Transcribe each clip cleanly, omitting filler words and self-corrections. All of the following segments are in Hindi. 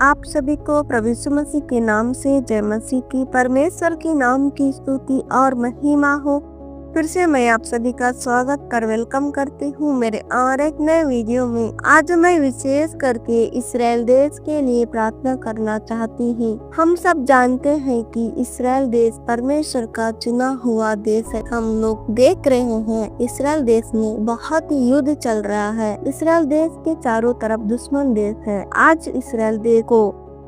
आप सभी को प्रभु यीशु मसीह के नाम से जय मसीह की। परमेश्वर के नाम की स्तुति और महिमा हो। फिर से मैं आप सभी का स्वागत कर वेलकम करती हूँ मेरे और एक नए वीडियो में। आज मैं विशेष करके इस्राएल देश के लिए प्रार्थना करना चाहती हूँ। हम सब जानते हैं कि इस्राएल देश परमेश्वर का चुना हुआ देश है। हम लोग देख रहे हैं इस्राएल देश में बहुत युद्ध चल रहा है। इस्राएल देश के चारों तरफ दुश्मन देश है। आज इस्राएल देश को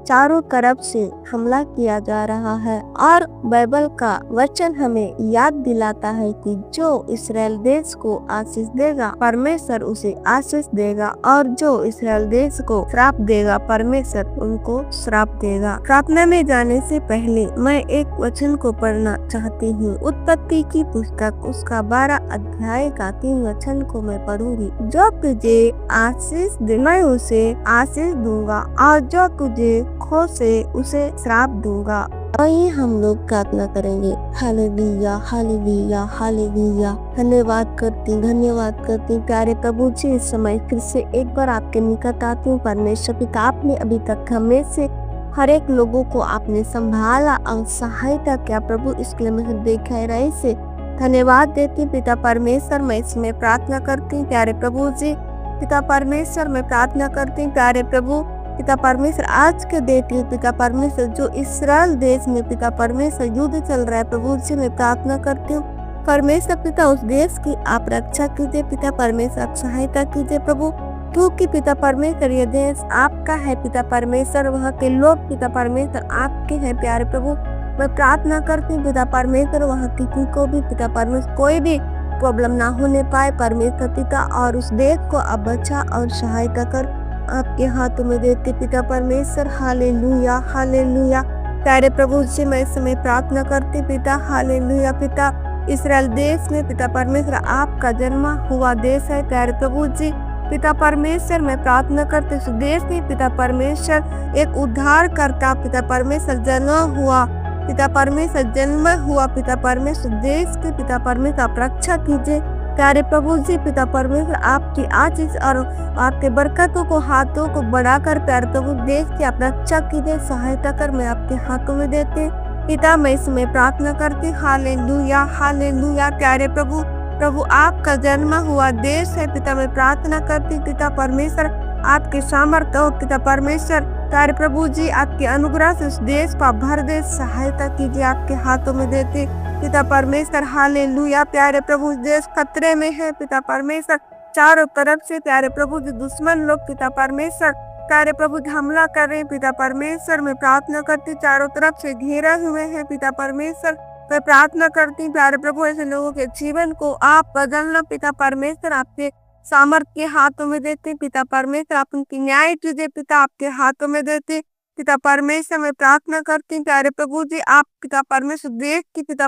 चारों तरफ से हमला किया जा रहा है और बाइबल का वचन हमें याद दिलाता है कि जो इस्राएल देश को आशीष देगा परमेश्वर उसे आशीष देगा, और जो इस्राएल देश को श्राप देगा परमेश्वर उनको श्राप देगा। प्रार्थना में जाने से पहले मैं एक वचन को पढ़ना चाहती हूँ। उत्पत्ति की पुस्तक उसका 12 अध्याय का 3 वचन को मैं पढ़ूंगी। जो तुझे आशीष दे मैं उसे आशीष दूंगा, और जो तुझे खो से उसे श्राप दूंगा। आइए हम लोग प्रार्थना करेंगे। Hallelujah hallelujah hallelujah. धन्यवाद करती प्यारे प्रभु जी, इस समय फिर से एक बार आपके निकट आती हूँ। परमेश्वर पिता, आपने अभी तक हमें से हर एक लोगों को आपने संभाला और सहायता किया प्रभु, इसके लिए मैं हृदय गहराई से धन्यवाद देती पिता परमेश्वर। मैं इसमें प्रार्थना करती हूँ प्यारे प्रभु जी, पिता परमेश्वर मैं प्रार्थना करती हूँ प्यारे प्रभु पिता परमेश्वर, आज के डेट में पिता परमेश्वर जो इस्राएल देश में पिता परमेश्वर युद्ध चल रहा है प्रभु जी, मैं प्रार्थना करती हूँ परमेश्वर पिता उस देश की आप रक्षा कीजिए पिता परमेश्वर, आप सहायता कीजिए प्रभु, क्योंकि पिता परमेश्वर ये देश आपका है पिता परमेश्वर, वहाँ के लोग पिता परमेश्वर आपके हैं प्यारे प्रभु। मैं प्रार्थना करती हूँ पिता परमेश्वर, वहाँ किसी को भी पिता परमेश्वर कोई भी प्रॉब्लम ना होने पाए परमेश्वर पिता, और उस देश को आप बचा और सहायता कर आपके हाथों में देते पिता परमेश्वर। Hallelujah hallelujah. प्यारे प्रभु जी मैं इस समय प्रार्थना करती पिता, हालेलुया पिता, इस्राएल देश में पिता परमेश्वर आपका जन्मा हुआ देश है प्यारे प्रभु जी, पिता परमेश्वर मैं प्रार्थना करती उस देश में पिता परमेश्वर एक उद्धार करता पिता परमेश्वर जन्मा हुआ पिता परमेश्वर जन्म हुआ पिता परमेश्वर देश के पिता परमेश्वर आप रक्षा कीजिए प्यारे प्रभु जी, पिता परमेश्वर आपकी आशीष और आपके बरकतों को हाथों को बढ़ाकर प्यारे प्रभु देश की आप रक्षा कीजिए, सहायता कर मैं आपके हाथों में देते पिता। मैं इसमें प्रार्थना करती हालेलुया हालेलुया। प्यारे प्रभु प्रभु आपका जन्म हुआ देश है पिता, मैं प्रार्थना करती पिता परमेश्वर आपके सामर्थ्य हो पिता परमेश्वर, प्यारे प्रभु जी आपके अनुग्रह से उस देश का भर दे, सहायता कीजिए आपके हाथों में देते पिता परमेश्वर। हालेलुया। प्यारे प्रभु देश खतरे में है पिता परमेश्वर, चारों तरफ से प्यारे प्रभु जी दुश्मन लोग पिता परमेश्वर प्यारे प्रभु हमला कर रहे हैं पिता परमेश्वर, मैं प्रार्थना करती चारों तरफ से घेरा हुए हैं पिता परमेश्वर। मैं प्रार्थना करती प्यारे प्रभु ऐसे लोगों के जीवन को आप बदलना पिता परमेश्वर, आपके सामर्थ्य के हाथों में देते पिता परमेश्वर, आप उनकी न्याय कीजिए पिता आपके हाथों में देते पिता परमेश्वर। मैं प्रार्थना करती हूँ प्यारे प्रभु जी आप पिता परमेश्वर देश की पिता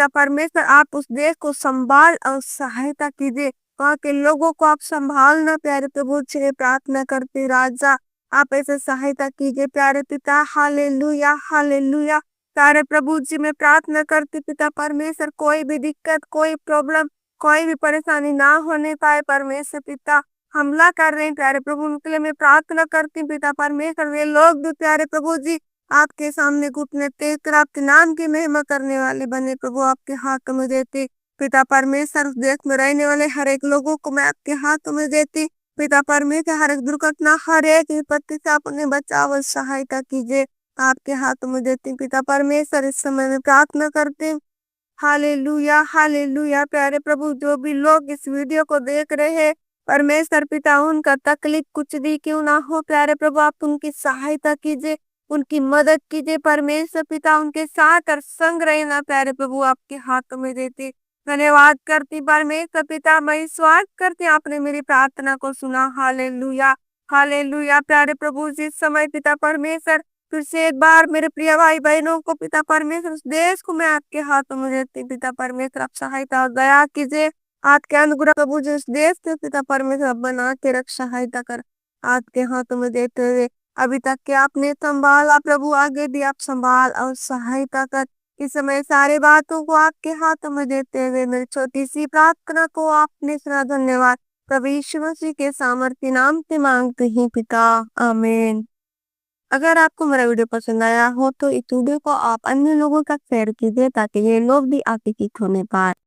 परमेश्वर आप उस देश को संभाल और सहायता कीजिए, वहाँ के लोगों को आप संभालना प्यारे प्रभु जी, प्रार्थना करते राजा आप ऐसे सहायता कीजिए प्यारे पिता। Hallelujah hallelujah. प्यारे प्रभु जी मैं प्रार्थना करती पिता परमेश्वर, कोई भी दिक्कत कोई प्रॉब्लम कोई भी परेशानी ना होने पाए परमेश्वर पिता, हमला कर रहे हैं प्यारे प्रभु उनके लिए मैं प्रार्थना करती पिता परमेश्वर। वे लोग भी प्यारे प्रभु जी आपके सामने घुटने टेक कर आपके नाम की महिमा करने वाले बने प्रभु, आपके हाथों में देती पिता परमेश्वर। उस देश में रहने वाले हर एक लोगों को मैं आपके हाथों में देती पिता परमेश्वर, हर एक दुर्घटना हर एक विपत्ति से आप उन्हें बचाव और सहायता कीजिए, आपके हाथों में देती पिता परमेश्वर। इस समय में प्रार्थना करते हालेलुया हालेलुया। प्यारे प्रभु जो भी लोग इस वीडियो को देख रहे हैं परमेश्वर पिता, उनका तकलीफ कुछ भी क्यों ना हो प्यारे प्रभु आप उनकी सहायता कीजिए, उनकी मदद कीजिए परमेश्वर पिता, उनके साथ और संग रहना प्यारे प्रभु आपके हाथों में देते धन्यवाद करती परमेश्वर पिता। मैं विश्वास करती आपने मेरी प्रार्थना को सुना। Hallelujah hallelujah. प्यारे प्रभु जिस समय पिता परमेश्वर फिर से एक बार मेरे प्रिय भाई बहनों को पिता परमेश्वर उस देश को मैं आपके हाथों में देती पिता परमेश्वर, आप सहायता और दया कीजिए, आपके अनुग्रह प्रभु जी उस देश के पिता परमेश्वर बना के रख सहायता कर आपके हाथों में देते हुए अभी तक के आपने संभाला प्रभु, आगे भी आप संभाल और सहायता कर। इस समय सारे बातों को आपके हाथों में देते हुए मेरी छोटी सी प्रार्थना को आपने सुना। धन्यवाद प्रभु यीशु मसीह के सामर्थ्य नाम से मांगते ही पिता, आमीन। अगर आपको मेरा वीडियो पसंद आया हो तो इस वीडियो को आप अन्य लोगों तक शेयर कीजिए ताकि ये लोग भी आपकी सीख होने पाए।